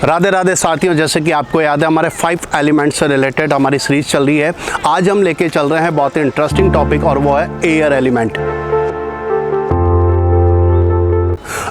राधे राधे साथियों, जैसे कि आपको याद है हमारे 5 एलिमेंट से रिलेटेड हमारी सीरीज चल रही है। आज हम लेके चल रहे हैं बहुत ही इंटरेस्टिंग टॉपिक और वो है एयर एलिमेंट।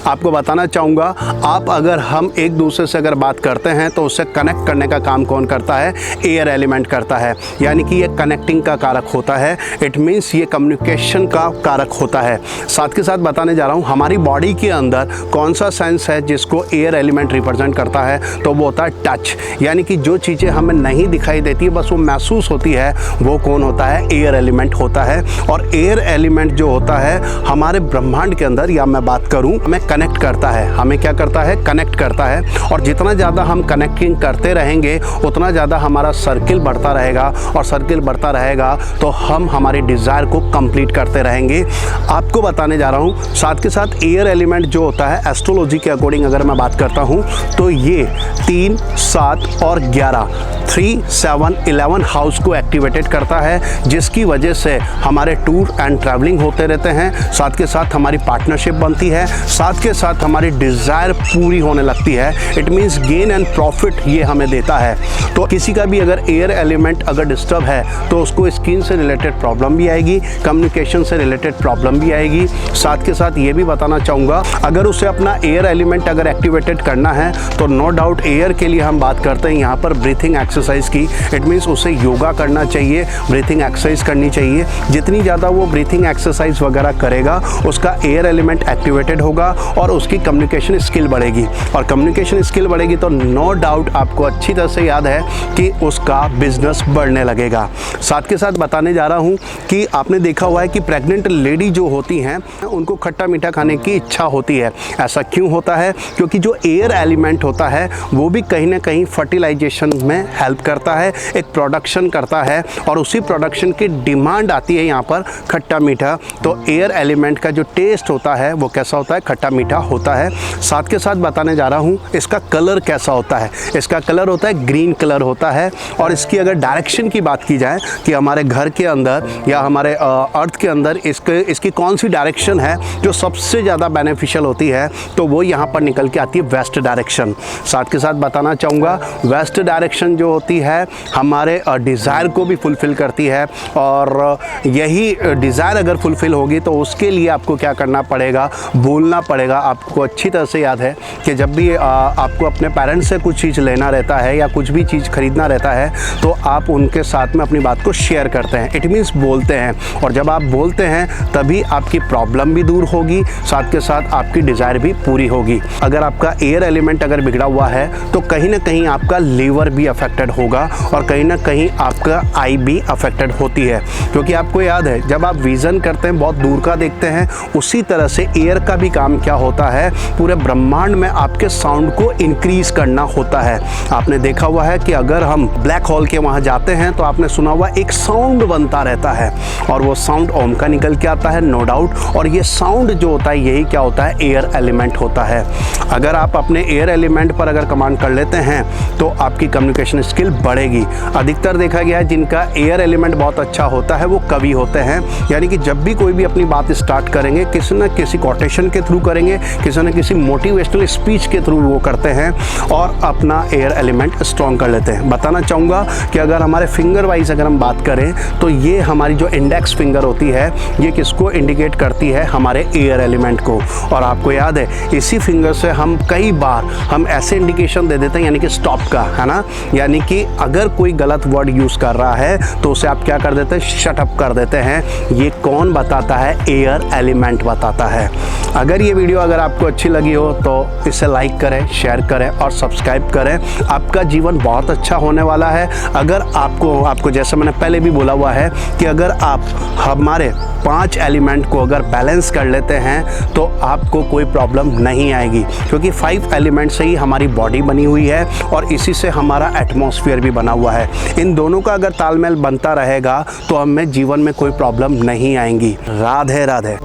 आपको बताना चाहूँगा, आप अगर हम एक दूसरे से अगर बात करते हैं तो उससे कनेक्ट करने का काम कौन करता है? एयर एलिमेंट करता है। यानी कि ये कनेक्टिंग का कारक होता है। इट मीन्स ये कम्युनिकेशन का कारक होता है। साथ के साथ बताने जा रहा हूँ हमारी बॉडी के अंदर कौन सा सेंस है जिसको एयर एलिमेंट रिप्रेजेंट करता है, तो वो होता है टच। यानी कि जो चीज़ें हमें नहीं दिखाई देती बस वो महसूस होती है, वो कौन होता है? एयर एलिमेंट होता है। और एयर एलिमेंट जो होता है हमारे ब्रह्मांड के अंदर, या मैं बात करूँ, हमें कनेक्ट करता है। हमें क्या करता है? कनेक्ट करता है। और जितना ज़्यादा हम कनेक्टिंग करते रहेंगे उतना ज़्यादा हमारा सर्किल बढ़ता रहेगा, और सर्किल बढ़ता रहेगा तो हम हमारी डिज़ायर को कंप्लीट करते रहेंगे। आपको बताने जा रहा हूँ साथ के साथ एयर एलिमेंट जो होता है एस्ट्रोलॉजी के अकॉर्डिंग अगर मैं बात करता हूँ तो ये 3, 7 और 11 3, 7, 11 हाउस को एक्टिवेटेड करता है, जिसकी वजह से हमारे टूर एंड ट्रैवलिंग होते रहते हैं। साथ के साथ हमारी पार्टनरशिप बनती है, साथ के साथ हमारी डिज़ायर पूरी होने लगती है। It means gain and profit ये हमें देता है। तो किसी का भी अगर एयर एलिमेंट अगर डिस्टर्ब है तो उसको स्किन से रिलेटेड प्रॉब्लम भी आएगी, कम्युनिकेशन से रिलेटेड प्रॉब्लम भी आएगी। साथ के साथ ये भी बताना चाहूँगा, अगर उसे अपना एयर एलिमेंट अगर एक्टिवेटेड करना है तो नो डाउट एयर के लिए हम बात करते हैं यहाँ पर ब्रीथिंग एक्सरसाइज की। इट मीन्स उसे योगा करना चाहिए, ब्रीथिंग एक्सरसाइज करनी चाहिए। जितनी ज़्यादा वो ब्रीथिंग एक्सरसाइज वगैरह करेगा उसका एयर एलिमेंट एक्टिवेटेड होगा और उसकी कम्युनिकेशन स्किल बढ़ेगी। और कम्युनिकेशन स्किल बढ़ेगी तो नो डाउट आपको अच्छी तरह से याद है कि उसका बिजनेस बढ़ने लगेगा। साथ के साथ बताने जा रहा हूँ कि आपने देखा हुआ है कि प्रेग्नेंट लेडी जो होती हैं उनको खट्टा मीठा खाने की इच्छा होती है। ऐसा क्यों होता है? क्योंकि जो एयर एलिमेंट होता है वो भी कहीं ना कहीं फर्टिलाइजेशन में हेल्प करता है, एक प्रोडक्शन करता है, और उसी प्रोडक्शन की डिमांड आती है यहाँ पर खट्टा मीठा। तो एयर एलिमेंट का जो टेस्ट होता है वो कैसा होता है? खट्टा मीठा होता है। साथ के साथ बताने जा रहा हूँ इसका कलर कैसा होता है। इसका कलर होता है ग्रीन कलर होता है। और इसकी अगर डायरेक्शन की बात की जाए कि हमारे घर के अंदर या हमारे अर्थ के अंदर इसकी कौन सी डायरेक्शन है जो सबसे ज़्यादा बेनिफिशियल होती है, तो वो यहाँ पर निकल के आती है वेस्ट डायरेक्शन। साथ के साथ बताना चाहूँगा वेस्ट डायरेक्शन जो होती है हमारे डिज़ायर को भी फुलफ़िल करती है। और यही डिज़ायर अगर फुलफ़िल होगी तो उसके लिए आपको क्या करना पड़ेगा? बोलना पड़ेगा। आपको अच्छी तरह से याद है कि जब भी आपको अपने पेरेंट्स से कुछ चीज़ लेना रहता है या कुछ भी चीज़ खरीदना रहता है तो आप उनके साथ में अपनी बात को शेयर करते हैं। इट मीन्स बोलते हैं। और जब आप बोलते हैं तभी आपकी प्रॉब्लम भी दूर होगी, साथ के साथ आपकी डिज़ायर भी पूरी होगी। अगर आपका एयर एलिमेंट अगर बिगड़ा हुआ है तो कहीं ना कहीं आपका लीवर भी अफेक्टेड होगा और कहीं ना कहीं आपका आई भी अफेक्टेड होती है। क्योंकि आपको याद है जब आप विज़न करते हैं बहुत दूर का देखते हैं, उसी तरह से एयर का भी काम क्या होता है? पूरे ब्रह्मांड में आपके साउंड को इंक्रीज करना होता है। आपने देखा हुआ है कि अगर हम ब्लैक होल के वहाँ जाते हैं तो आपने सुना हुआ एक साउंड बनता रहता है, और वो साउंड ओम का निकल के आता है, नो डाउट। और ये साउंड जो होता है यही क्या होता है? एयर एलिमेंट होता है। अगर आप अपने एयर एलिमेंट पर अगर कमांड कर लेते हैं तो आपकी कम्युनिकेशन स्किल बढ़ेगी। अधिकतर देखा गया है जिनका एयर एलिमेंट बहुत अच्छा होता है वो कवि होते हैं। यानी कि जब भी कोई भी अपनी बात स्टार्ट करेंगे किसी न किसी कोटेशन के थ्रू करेंगे, किसी न किसी मोटिवेशनल स्पीच के थ्रू वो करते हैं और अपना एयर एलिमेंट स्ट्रॉन्ग कर लेते हैं। बताना चाहूँगा कि अगर हमारे फिंगर वाइज अगर हम बात करें तो ये हमारी जो इंडेक्स फिंगर होती है ये किसको इंडिकेट करती है? हमारे एयर एलिमेंट को। और आपको याद है इसी फिंगर से हम कई बार हम ऐसे इंडिकेशन दे देते हैं, यानी कि स्टॉप का, है ना। यानी कि अगर कोई गलत वर्ड यूज़ कर रहा है तो उसे आप क्या कर देते हैं? शट अप कर देते हैं। ये कौन बताता है? एयर एलिमेंट बताता है। अगर ये वीडियो अगर आपको अच्छी लगी हो तो इसे लाइक करें, शेयर करें और सब्सक्राइब करें। आपका जीवन बहुत अच्छा होने वाला है। अगर आपको जैसे मैंने पहले भी बोला हुआ है कि अगर आप हमारे 5 एलिमेंट को अगर बैलेंस कर लेते हैं तो आपको कोई प्रॉब्लम नहीं आएगी। क्योंकि 5 एलिमेंट से ही हमारी बॉडी बनी हुई है और इसी से हमारा एटमॉस्फेयर भी बना हुआ है। इन दोनों का अगर तालमेल बनता रहेगा तो हमें जीवन में कोई प्रॉब्लम नहीं आएंगी। राधे राधे।